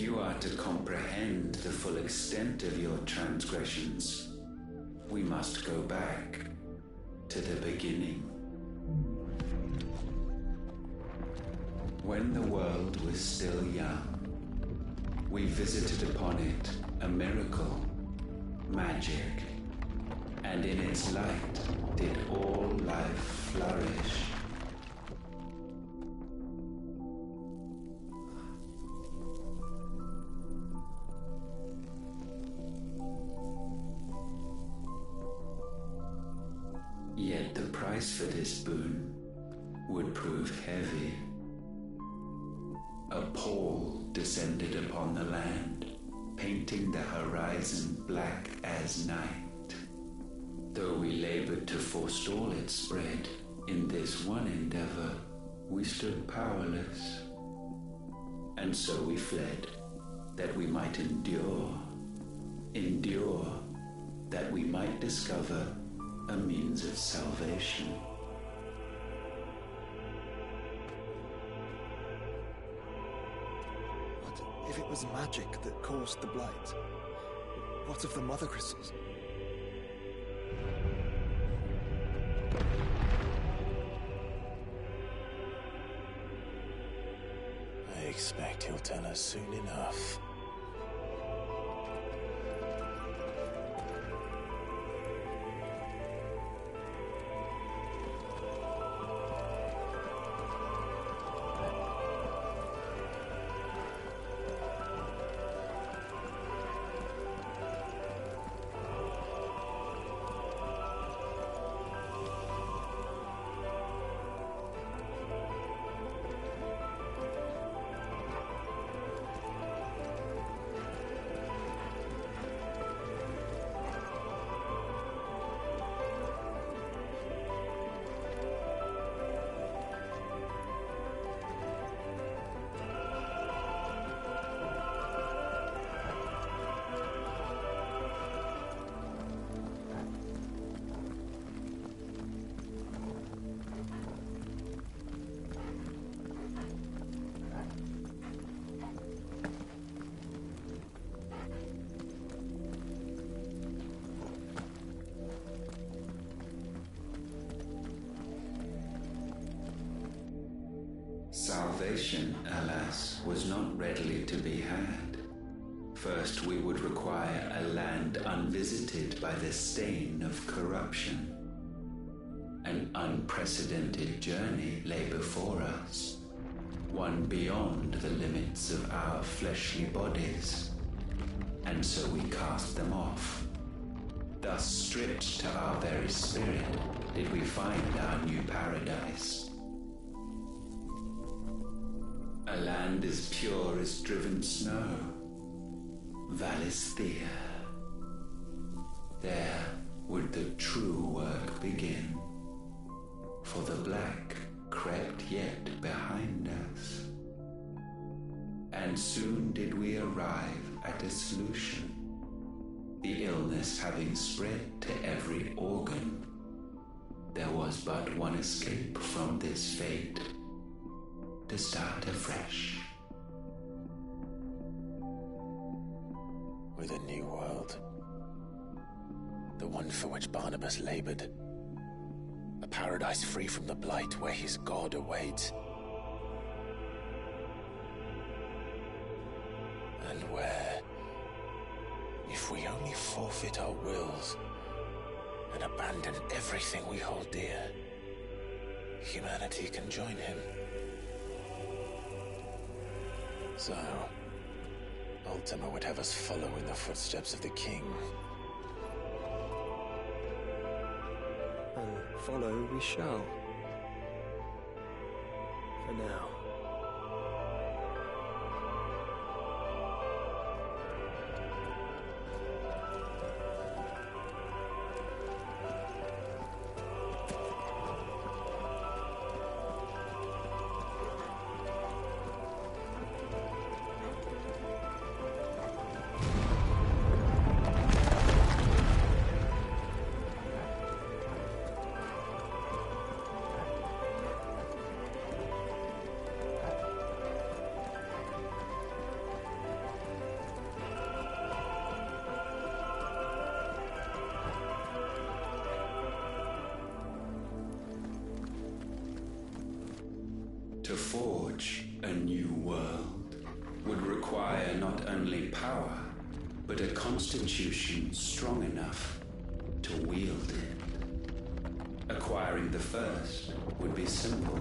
If you are to comprehend the full extent of your transgressions, we must go back to the beginning. When the world was still young, we visited upon it a miracle, magic, and in its light did all life flourish. Yet the price for this boon would prove heavy. A pall descended upon the land, painting the horizon black as night. Though we labored to forestall its spread, in this one endeavor we stood powerless. And so we fled, that we might endure, that we might discover a means of salvation. But if it was magic that caused the blight, what of the mother crystals? I expect he'll tell us soon enough. Salvation, alas, was not readily to be had. First, we would require a land unvisited by the stain of corruption. An unprecedented journey lay before us, one beyond the limits of our fleshly bodies, and so we cast them off. Thus, stripped to our very spirit, did we find our new paradise. A land as pure as driven snow, Valisthea. There would the true work begin, for the black crept yet behind us. And soon did we arrive at a solution, the illness having spread to every organ. There was but one escape from this fate, to start afresh. With a new world. The one for which Barnabas labored. A paradise free from the blight where his God awaits. And where, if we only forfeit our wills and abandon everything we hold dear, humanity can join him. So, Ultima would have us follow in the footsteps of the king. And follow we shall. For now. but a constitution strong enough to wield it. Acquiring the first would be simple.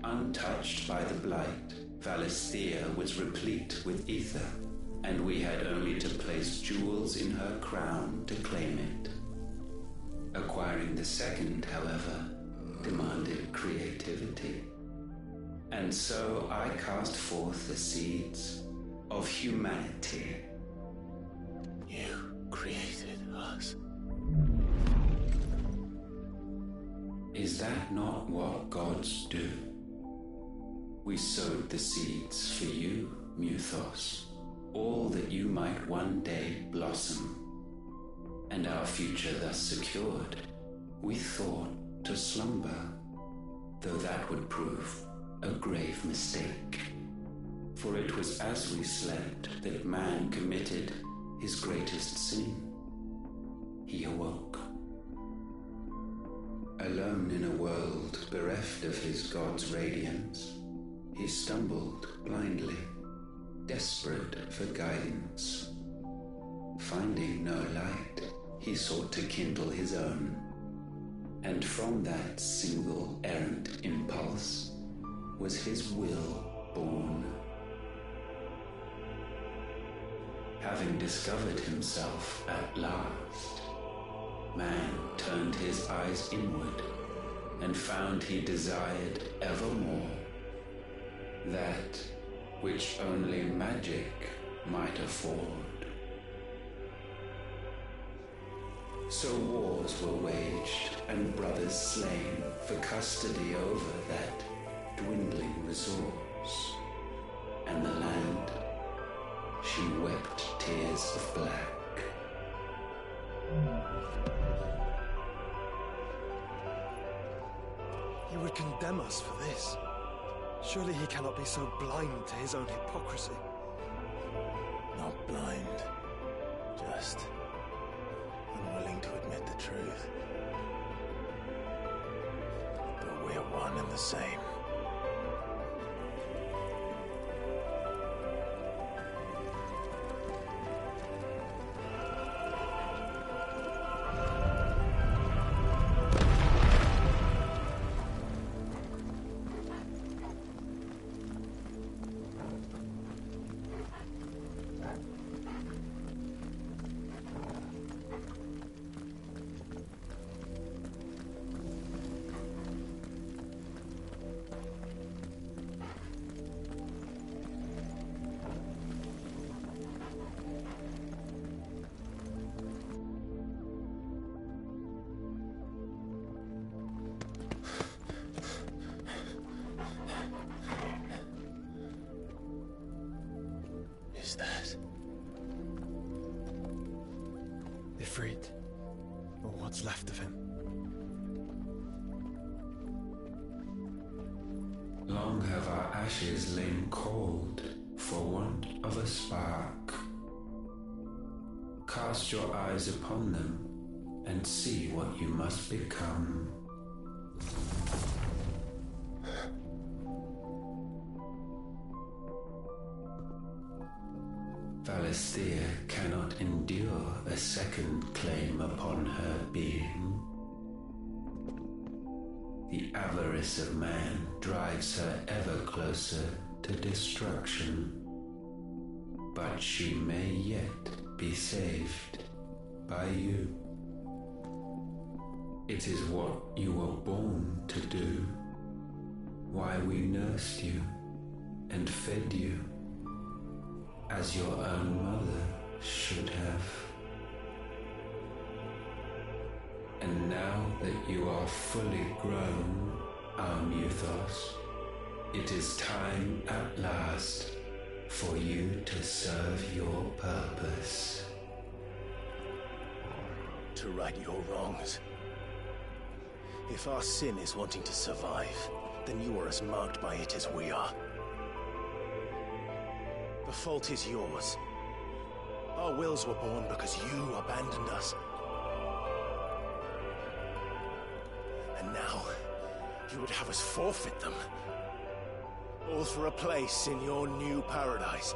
Untouched by the blight, Valisthea was replete with ether, and we had only to place jewels in her crown to claim it. Acquiring the second, however, demanded creativity. And so I cast forth the seeds of humanity. You created us. Is that not what gods do? We sowed the seeds for you, Muthos, all that you might one day blossom. And our future thus secured, we thought to slumber, though that would prove a grave mistake. For it was as we slept that man committed his greatest sin. He awoke. Alone in a world bereft of his God's radiance, he stumbled blindly, desperate for guidance. Finding no light, he sought to kindle his own, and from that single errant impulse was his will born. Having discovered himself at last, man turned his eyes inward and found he desired evermore that which only magic might afford. So wars were waged and brothers slain for custody over that dwindling resource, and the land, she wept tears of black. He would condemn us for this. Surely he cannot be so blind to his own hypocrisy. Not blind, just unwilling to admit the truth. But we're one and the same. Is that Ifrit, or what's left of him. Long have our ashes lain cold for want of a spark. Cast your eyes upon them and see what you must become. Valisthea cannot endure a second claim upon her being. The avarice of man drives her ever closer to destruction, but she may yet be saved by you. It is what you were born to do, why we nursed you and fed you, as your own mother should have. And now that you are fully grown, our Muthos, it is time at last for you to serve your purpose. to right your wrongs? If our sin is wanting to survive, then you are as marked by it as we are. The fault is yours. Our wills were born because you abandoned us. And now, you would have us forfeit them. All for a place in your new paradise.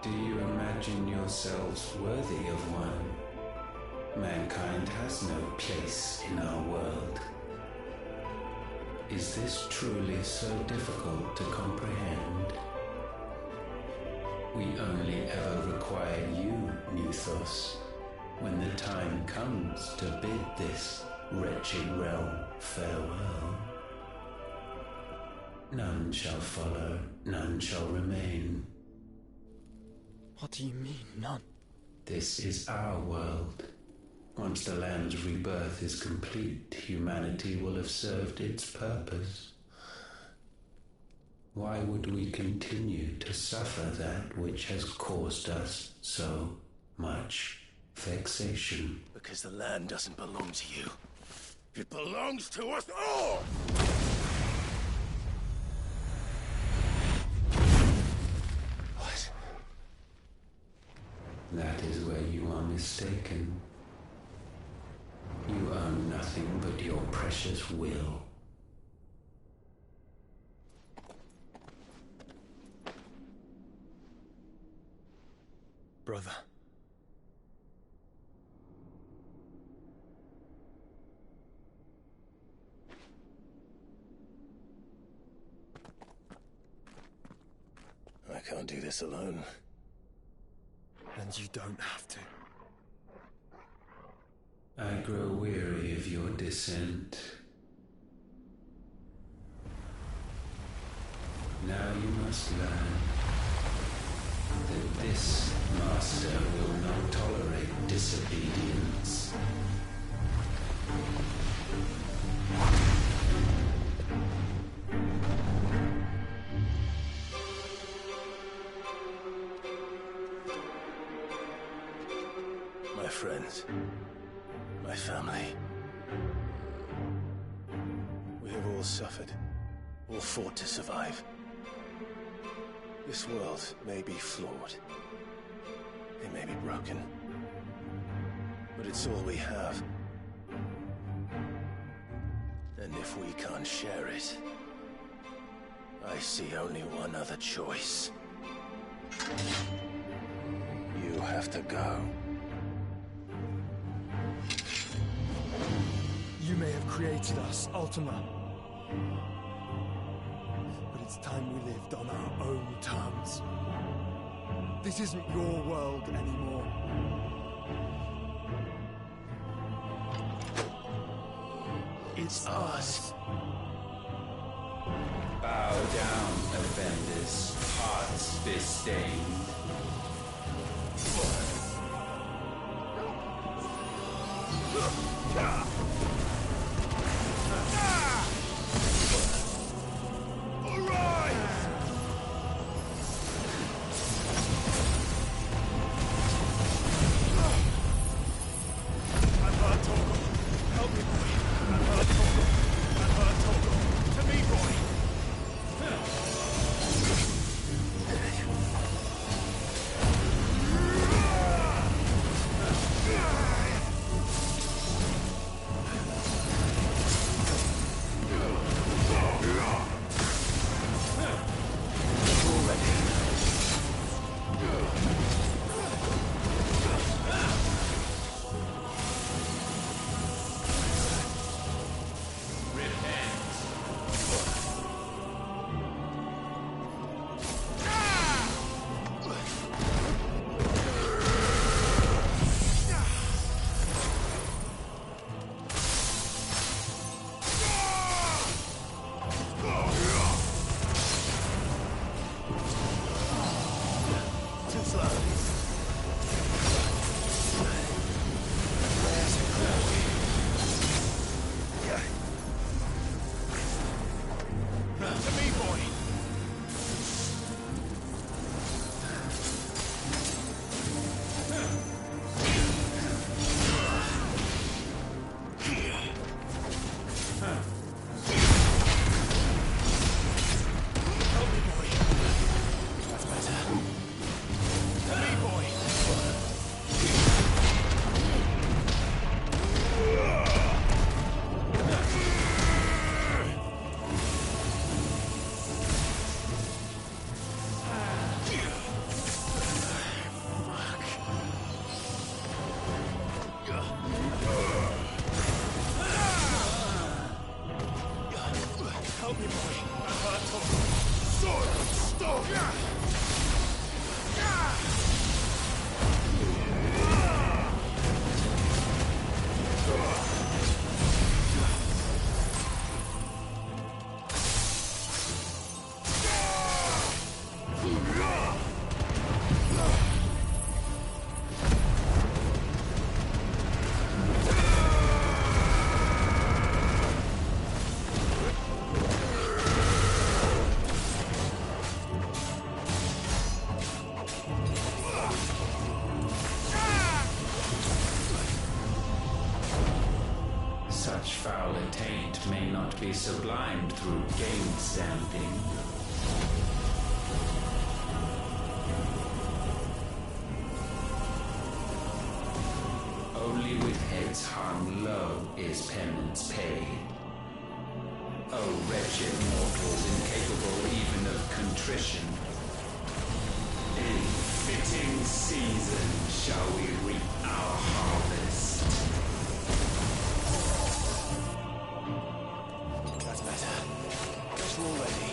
Do you imagine yourselves worthy of one? Mankind has no place in our world. Is this truly so difficult to comprehend? We only ever require you, Nuthos, when the time comes to bid this wretched realm farewell. None shall follow, none shall remain. What do you mean, none? This is our world. Once the land's rebirth is complete, humanity will have served its purpose. Why would we continue to suffer that which has caused us so much vexation? Because the land doesn't belong to you. It belongs to us all! What? That is where you are mistaken. You own nothing but your precious will. Brother. I can't do this alone. And you don't have to. I grow weary of your dissent. Now you must learn that this master will not tolerate disobedience. My friends, my family. We have all suffered, all fought to survive. This world may be flawed. It may be broken. But it's all we have. And if we can't share it, I see only one other choice. You have to go. You may have created us, Ultima. But it's time we lived on our own terms. This isn't your world anymore. It's ours. Bow down, offenders, hearts disdained. taint may not be sublimed through game stamping. Only with heads hung low is penance paid. O wretched mortals incapable even of contrition, in fitting season shall we reap our harvest. That's better. Guess we're all ready.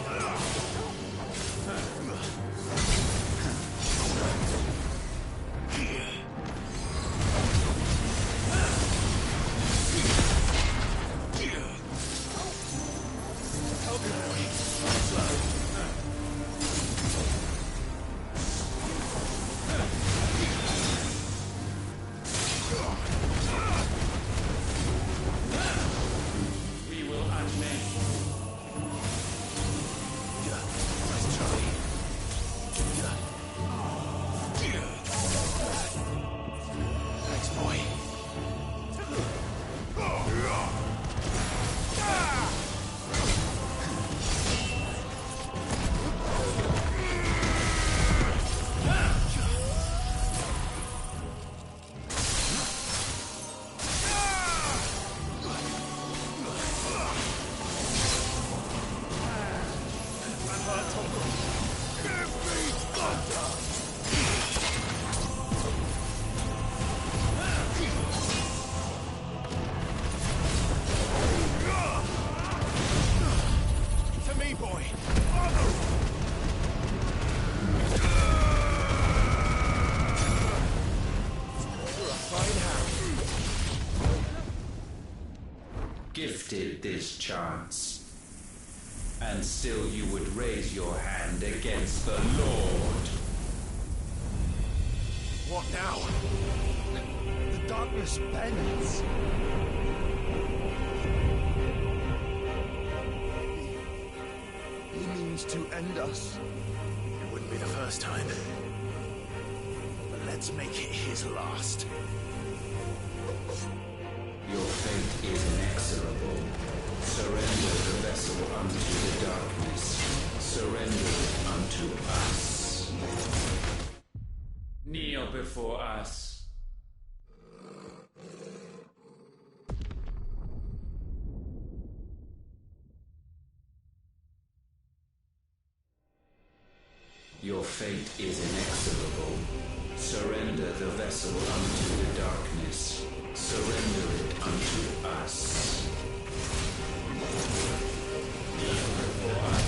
Gifted this chance, and still you would raise your hand against the Lord. What now? The darkness bends. He means to end us. It wouldn't be the first time. But let's make it his last. Your fate is inexorable. Surrender the vessel unto the darkness. Surrender it unto us. Kneel before us. Your fate is inexorable. Surrender the vessel unto the darkness. Surrender it unto us. Kneel before us.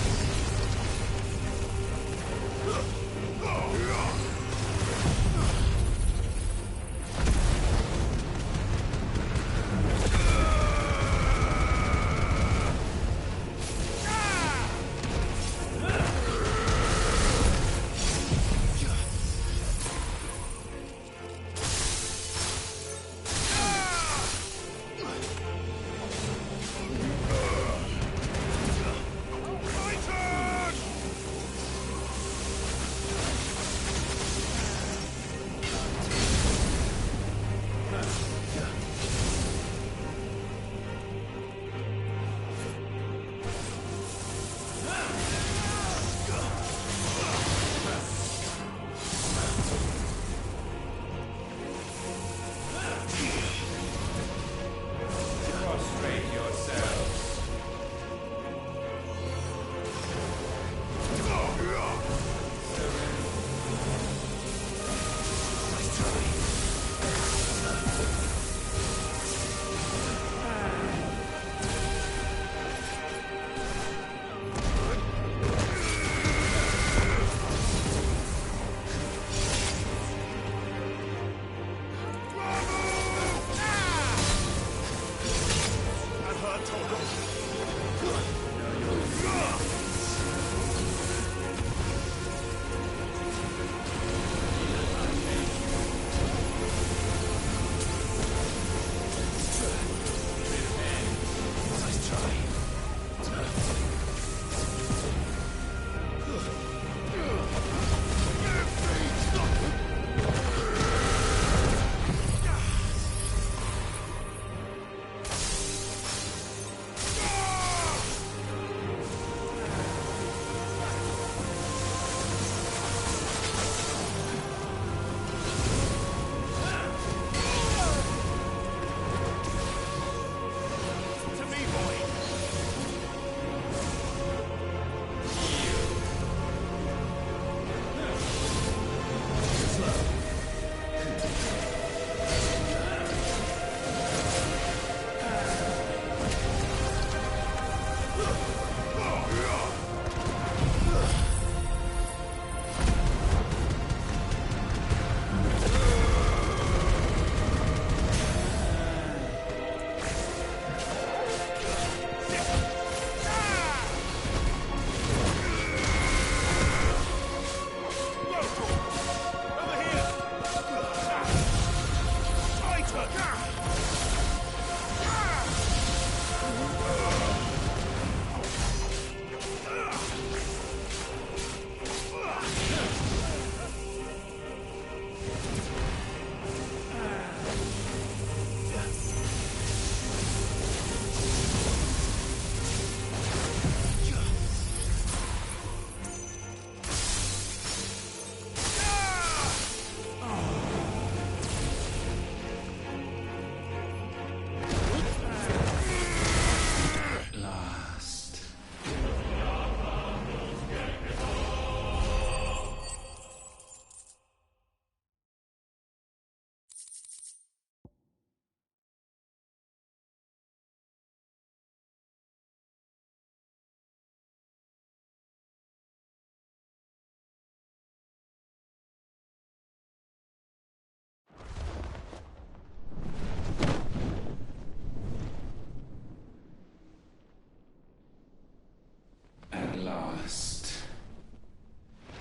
At last,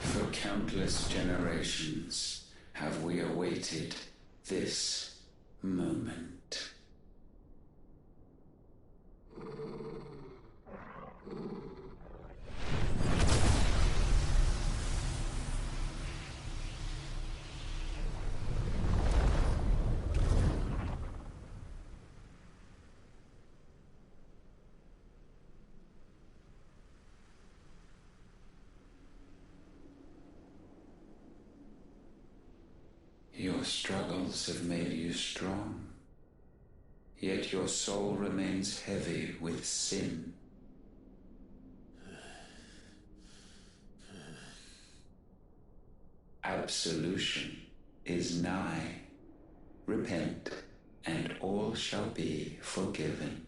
for countless generations, have we awaited this moment. Your struggles have made you strong, yet your soul remains heavy with sin. Absolution is nigh. Repent, and all shall be forgiven.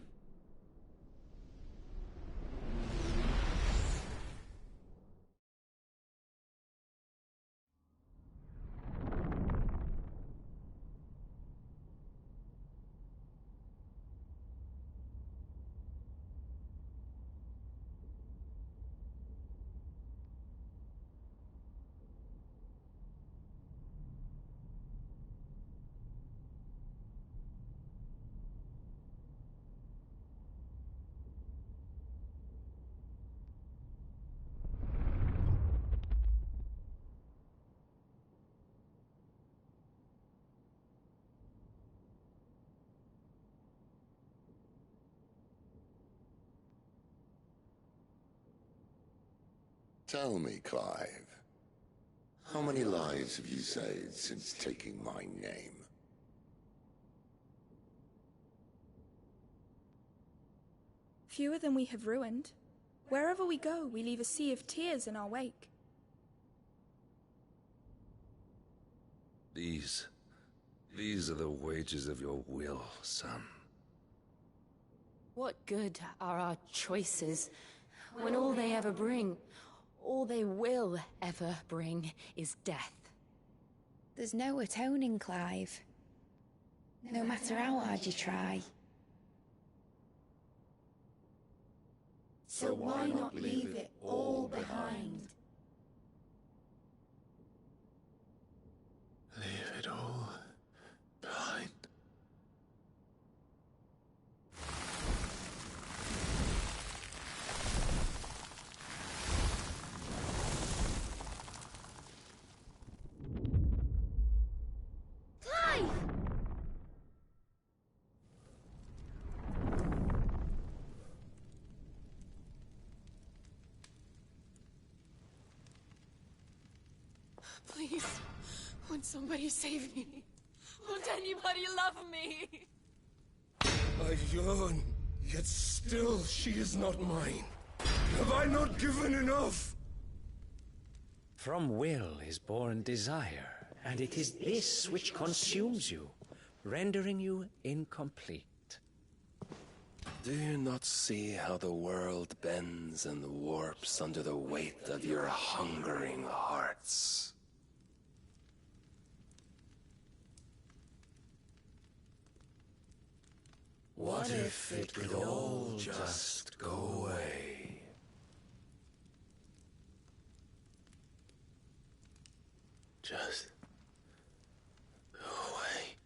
Tell me, Clive, how many lives have you saved since taking my name? Fewer than we have ruined. Wherever we go, we leave a sea of tears in our wake. These are the wages of your will, son. What good are our choices when all they ever bring, all they will ever bring, is death? There's no atoning, Clive. No matter how hard you try. So why not leave it all behind? Leave it all behind. Please, won't somebody save me? Won't anybody love me? I yearn, yet still she is not mine. Have I not given enough? From will is born desire, and it is this which consumes you, rendering you incomplete. Do you not see how the world bends and warps under the weight of your hungering hearts? What if it could all just go away? Just go away.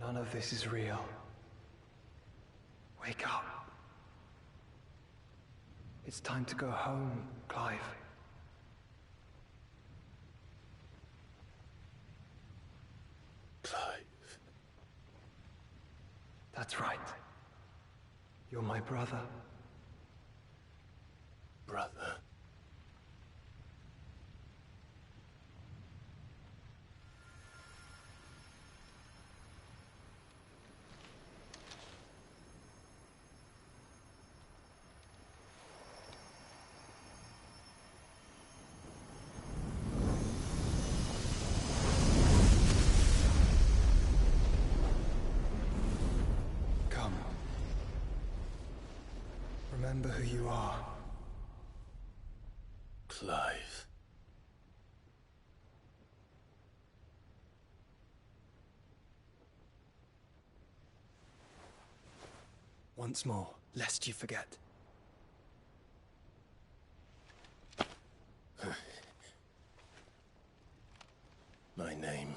None of this is real. Wake up. It's time to go home, Clive. Clive. That's right. You're my brother. Brother. Come. Remember who you are. Clive. Once more, lest you forget. My name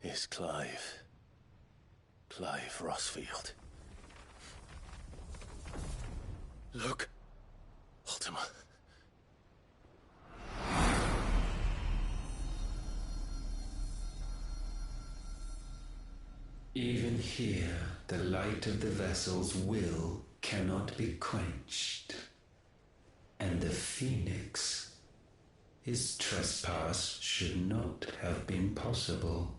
is Clive. Clive Rossfield. Look. Ultima. Even here, the light of the vessel's will cannot be quenched. And the Phoenix, his trespass should not have been possible.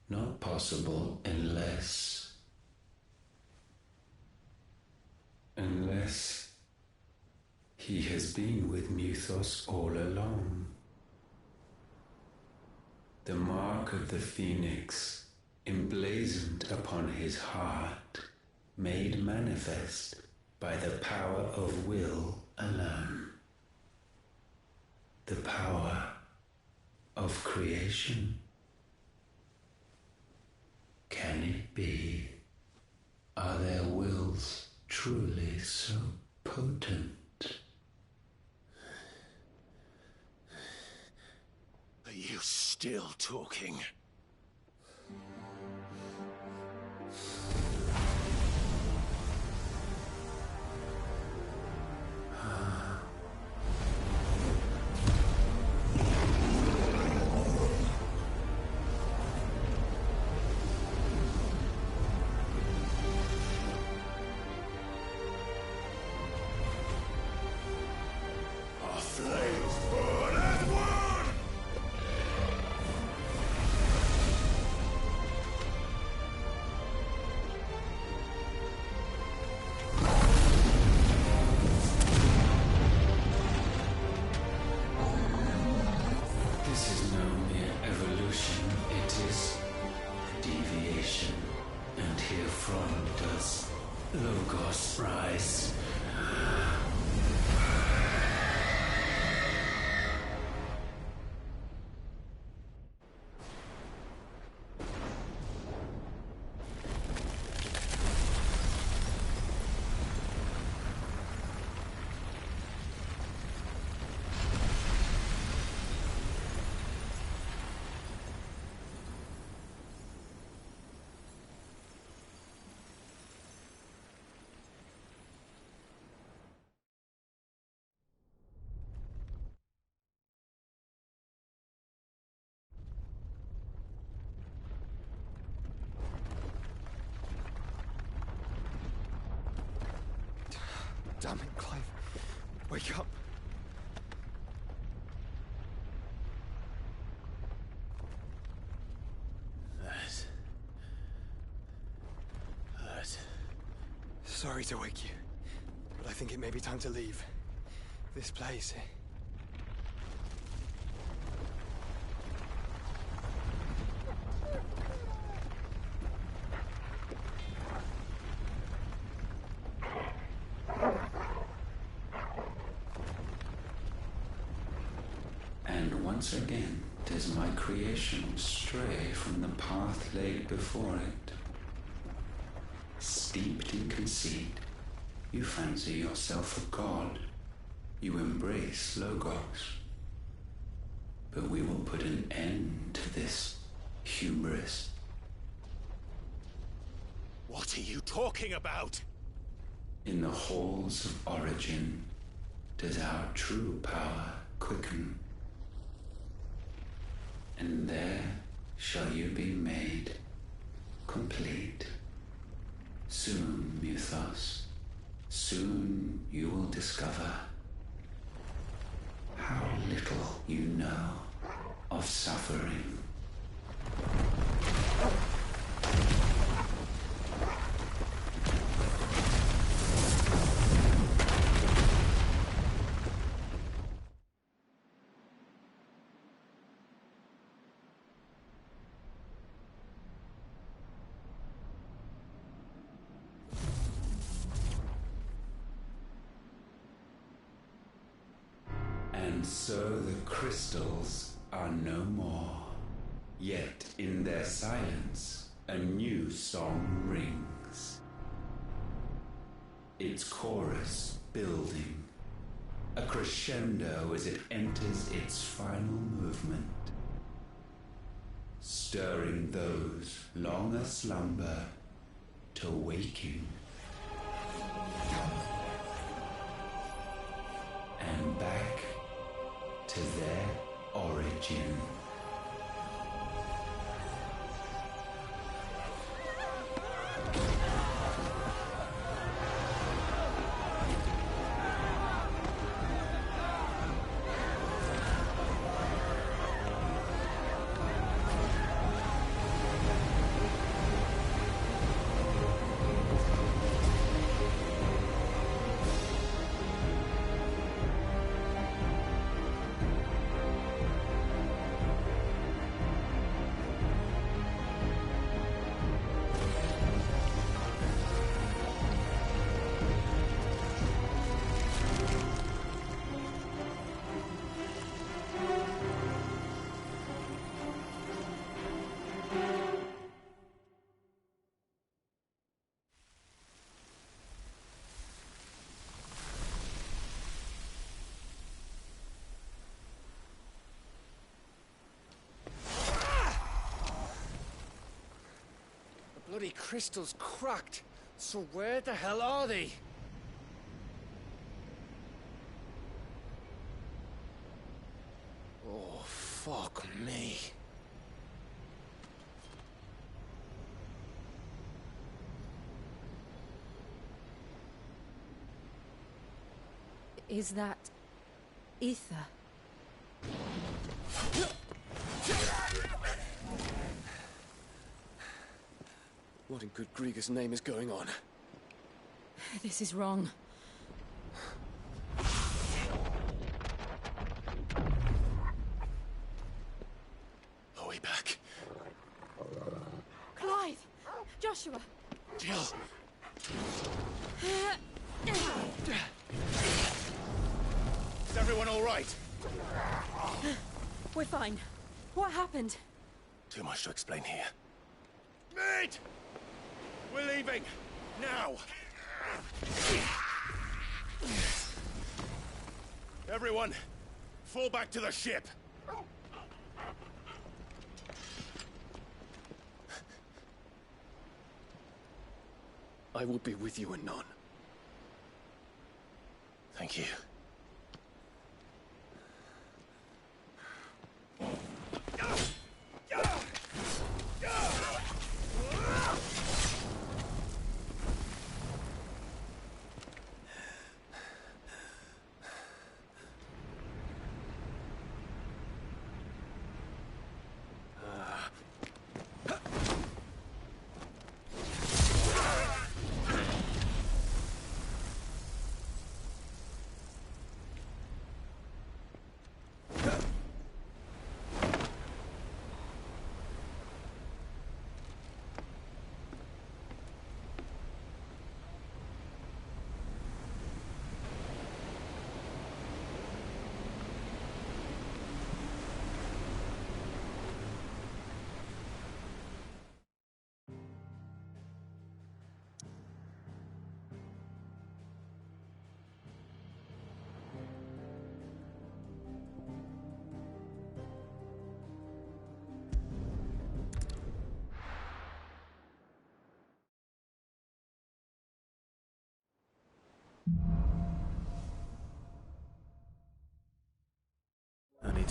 Not possible unless he has been with Muthos all along. The mark of the Phoenix, emblazoned upon his heart, made manifest by the power of will alone. The power of creation. Can it be? Are their wills truly so potent? Are you still talking? Damn it, Clive. Wake up. That. Sorry to wake you, but I think it may be time to leave. This place. Once again does my creation stray from the path laid before it. Steeped in conceit, you fancy yourself a god. You embrace Logos. But we will put an end to this hubris. What are you talking about? In the halls of origin does our true power quicken. And there shall you be made complete. Soon, Mythos, soon you will discover how little you know of suffering. And so the crystals are no more. Yet in their silence, a new song rings. Its chorus building, a crescendo as it enters its final movement, stirring those long aslumber to waking. And back to their origin. Bloody crystal's cracked. So where the hell are they? Oh, fuck me. Is that ether? What in good Grieger's name is going on? This is wrong. Are we back? Clive! Joshua! Jill! Is everyone all right? We're fine. What happened? Too much to explain here. Mate! We're leaving! Now! Everyone, fall back to the ship! I will be with you anon. Thank you.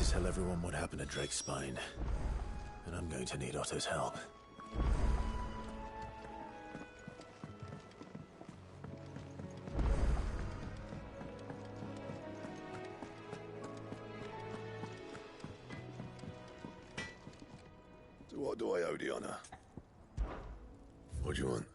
Tell everyone what happened at Drake's Spine. And I'm going to need Otto's help. So what do I owe the honor? What do you want?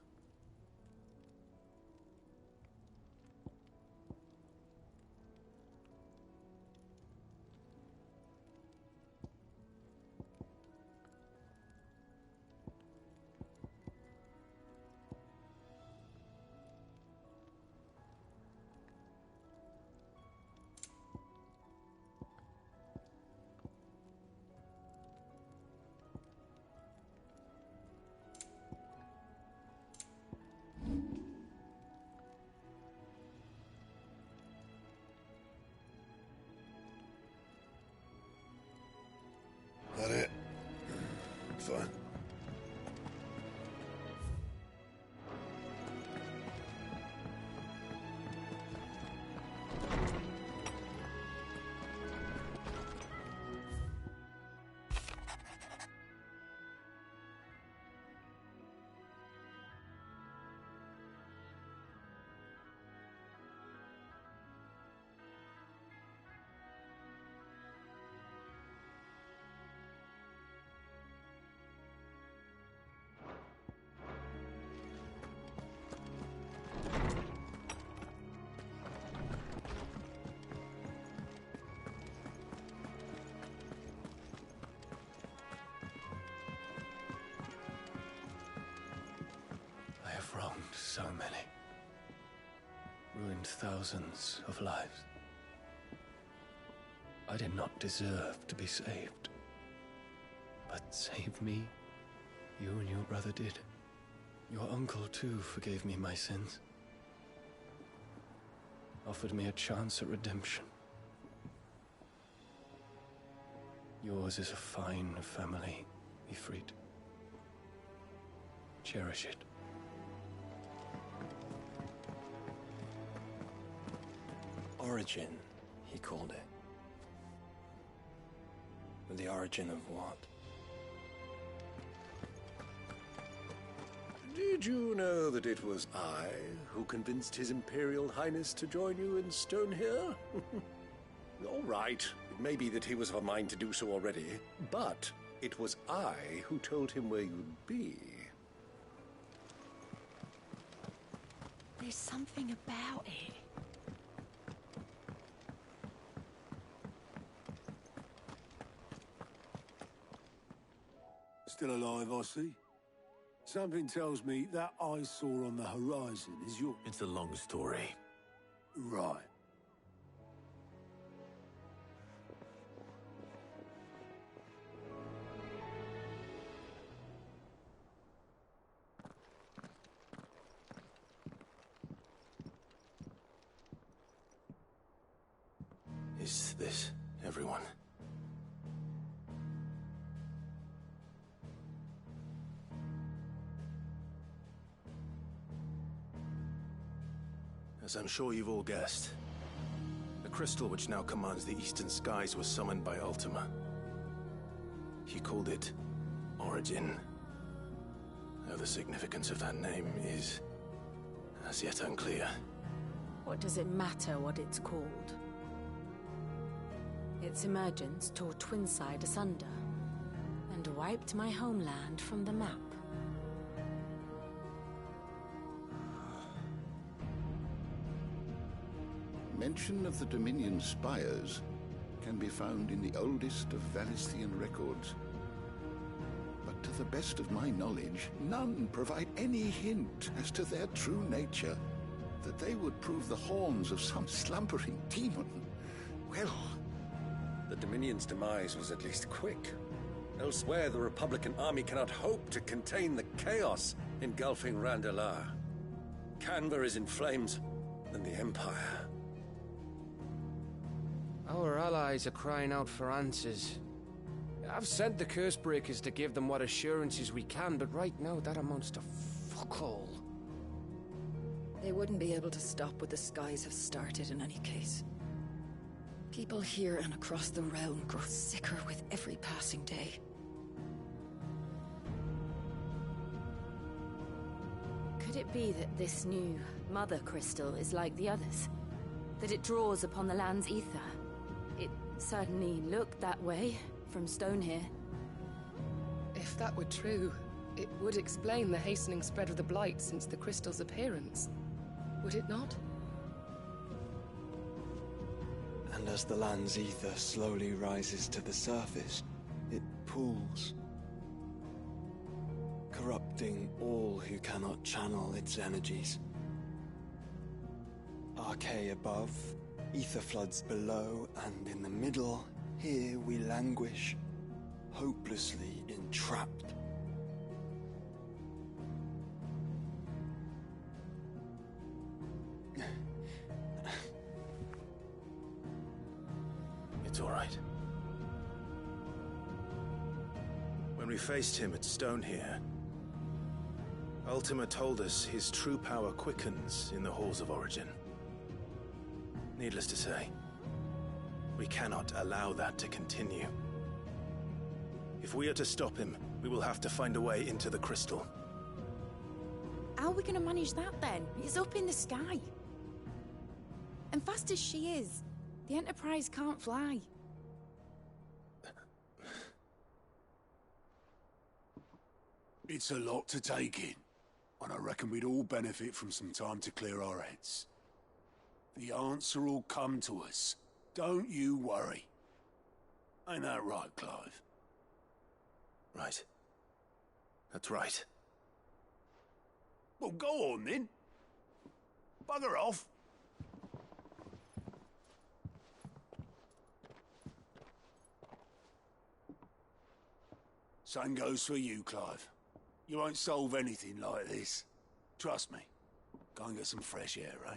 That it? Fine. I have wronged so many. Ruined thousands of lives. I did not deserve to be saved. But save me, you and your brother did. Your uncle, too, forgave me my sins. Offered me a chance at redemption. Yours is a fine family, Ifrit. Cherish it. Origin, he called it. But the origin of what? Did you know that it was I who convinced His Imperial Highness to join you in Stone here? All right, it may be that he was of a mind to do so already, but it was I who told him where you'd be. There's something about it. Still alive, I see. Something tells me that eyesore on the horizon is your... It's a long story. Right. Is this everyone? As I'm sure you've all guessed, the crystal which now commands the eastern skies was summoned by Ultima. He called it Origin. Though the significance of that name is as yet unclear. What does it matter what it's called? Its emergence tore Twinside asunder and wiped my homeland from the map. Mention of the Dominion spires can be found in the oldest of Valisthian records. But to the best of my knowledge, none provide any hint as to their true nature. That they would prove the horns of some slumbering demon. Well... The Dominion's demise was at least quick. Elsewhere, the Republican army cannot hope to contain the chaos engulfing Randalar. Canva is in flames, and the Empire... Our allies are crying out for answers. I've sent the Cursebreakers to give them what assurances we can, but right now that amounts to fuck all. They wouldn't be able to stop what the skies have started in any case. People here and across the realm grow sicker with every passing day. Could it be that this new Mother Crystal is like the others? That it draws upon the land's ether? It certainly looked that way from stone here. If that were true, it would explain the hastening spread of the Blight since the crystal's appearance. Would it not? And as the land's ether slowly rises to the surface, it pools, corrupting all who cannot channel its energies. Archay above, ether floods below, and in the middle, here we languish, hopelessly entrapped. It's all right. When we faced him at Stone here, Ultima told us his true power quickens in the Halls of Origin. Needless to say, we cannot allow that to continue. If we are to stop him, we will have to find a way into the crystal. How are we going to manage that then? It's up in the sky. And fast as she is, the Enterprise can't fly. It's a lot to take in, and I reckon we'd all benefit from some time to clear our heads. The answer will come to us. Don't you worry. Ain't that right, Clive? Right. That's right. Well, go on then. Bugger off. Same goes for you, Clive. You won't solve anything like this. Trust me. Go and get some fresh air, eh?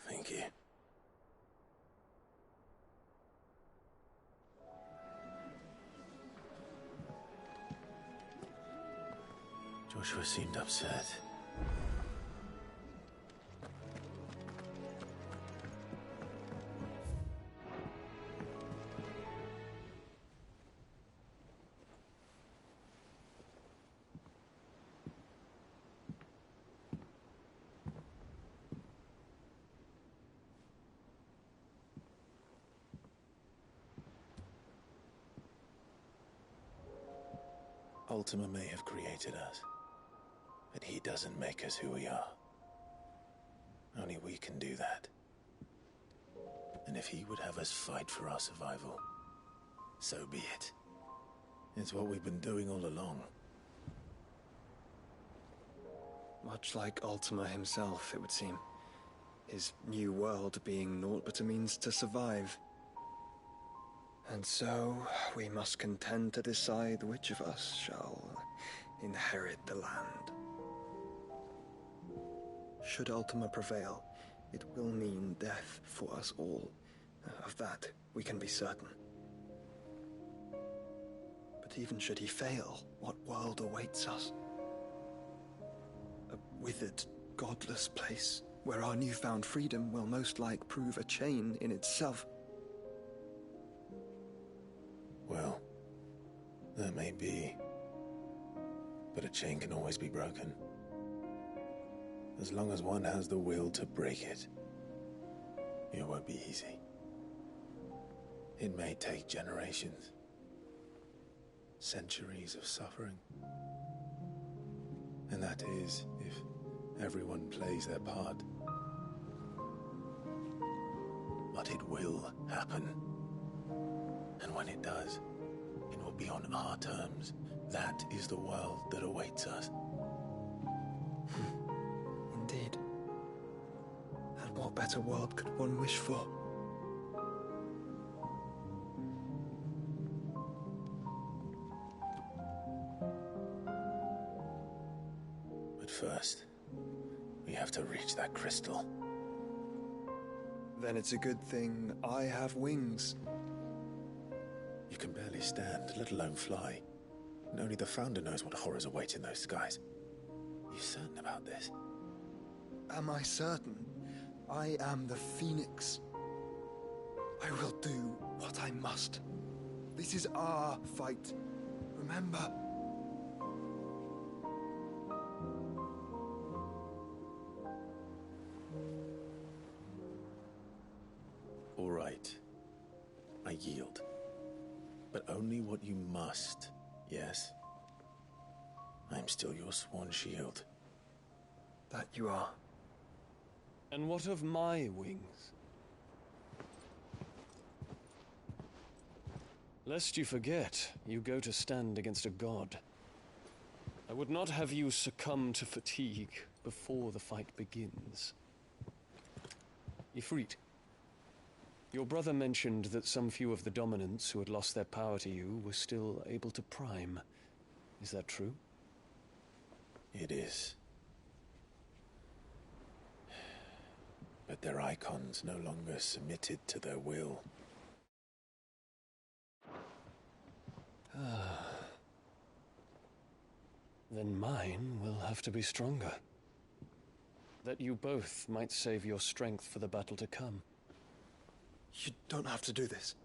Thank you. Joshua seemed upset. Ultima may have created us, but he doesn't make us who we are. Only we can do that. And if he would have us fight for our survival, so be it. It's what we've been doing all along. Much like Ultima himself, it would seem. His new world being naught but a means to survive. And so, we must contend to decide which of us shall inherit the land. Should Ultima prevail, it will mean death for us all. Of that, we can be certain. But even should he fail, what world awaits us? A withered, godless place, where our newfound freedom will most like prove a chain in itself. Well, that may be, but a chain can always be broken. As long as one has the will to break it, it won't be easy. It may take generations, centuries of suffering. And that is if everyone plays their part. But it will happen. And when it does, it will be on our terms. That is the world that awaits us. Indeed. And what better world could one wish for? But first, we have to reach that crystal. Then it's a good thing I have wings. You can barely stand, let alone fly. And only the Founder knows what horrors await in those skies. You certain about this? am I certain? I am the Phoenix. I will do what I must. This is our fight. Remember? All right. I yield. But only what you must, yes? I'm still your sworn shield. That you are. And what of my wings? Lest you forget, you go to stand against a god. I would not have you succumb to fatigue before the fight begins. Ifrit, your brother mentioned that some few of the dominants who had lost their power to you were still able to prime. Is that true? It is. But their icons no longer submitted to their will. Then mine will have to be stronger. That you both might save your strength for the battle to come. You don't have to do this.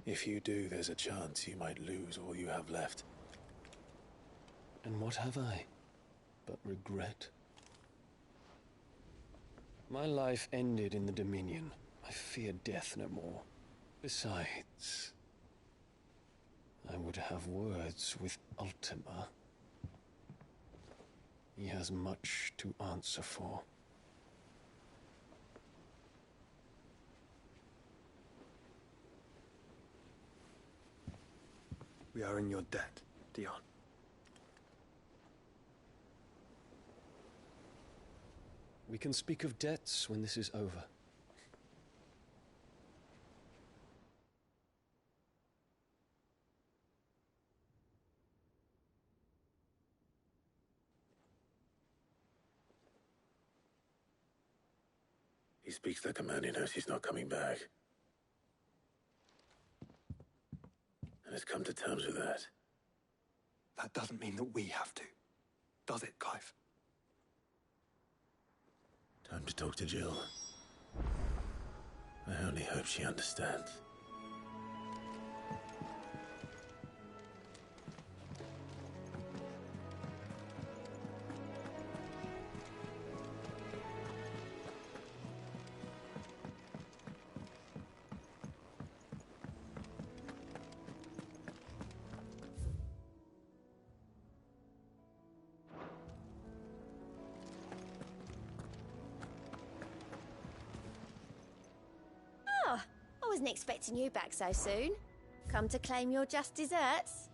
If you do, there's a chance you might lose all you have left. And what have I but regret? My life ended in the Dominion. I fear death no more. Besides, I would have words with Ultima. He has much to answer for. We are in your debt, Dion. We can speak of debts when this is over. He speaks like a man who knows he's not coming back. And has come to terms with that. That doesn't mean that we have to. Does it, Clive? Time to talk to Jill. I only hope she understands. I wasn't expecting you back so soon. Come to claim your just desserts?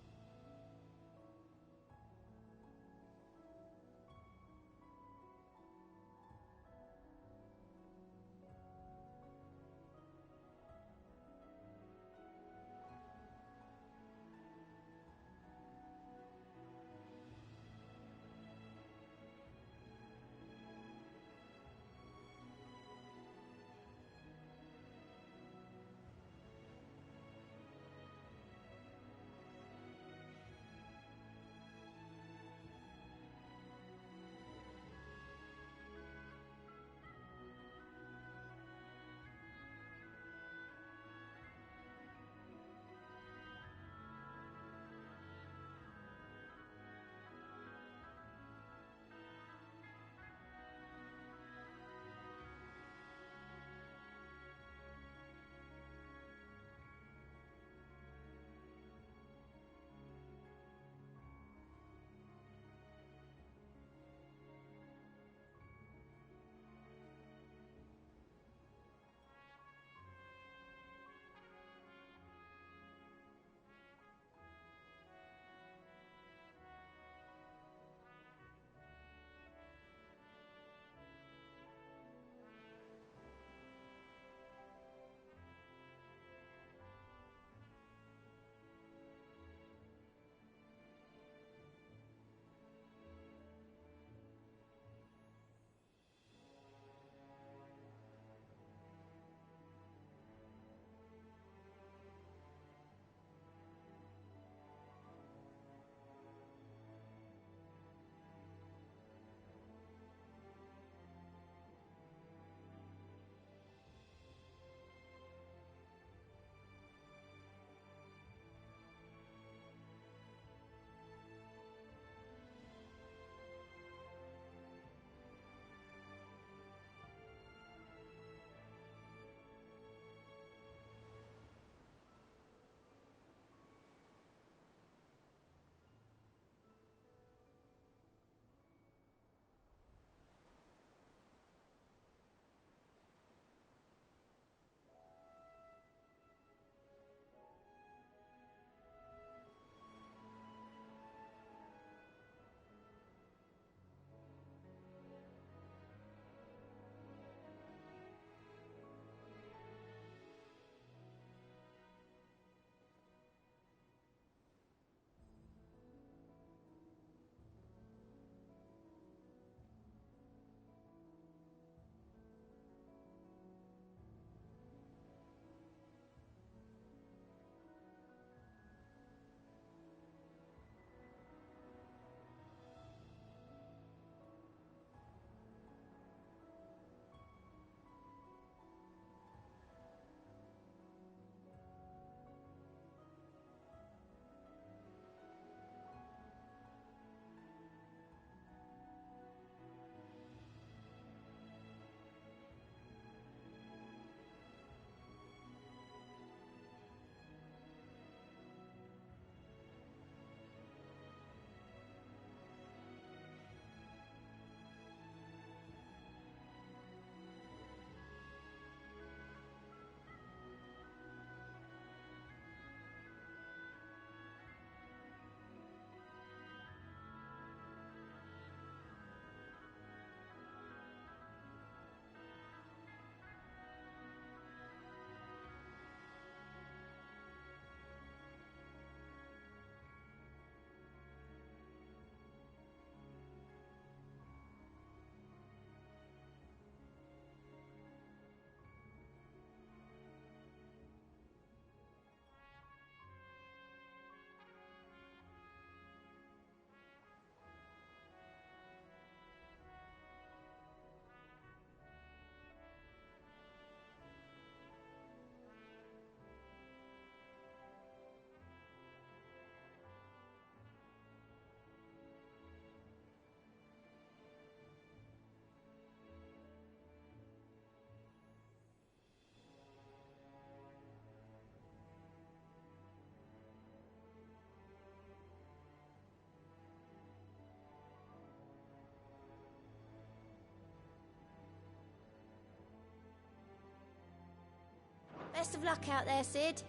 Best of luck out there, Cid.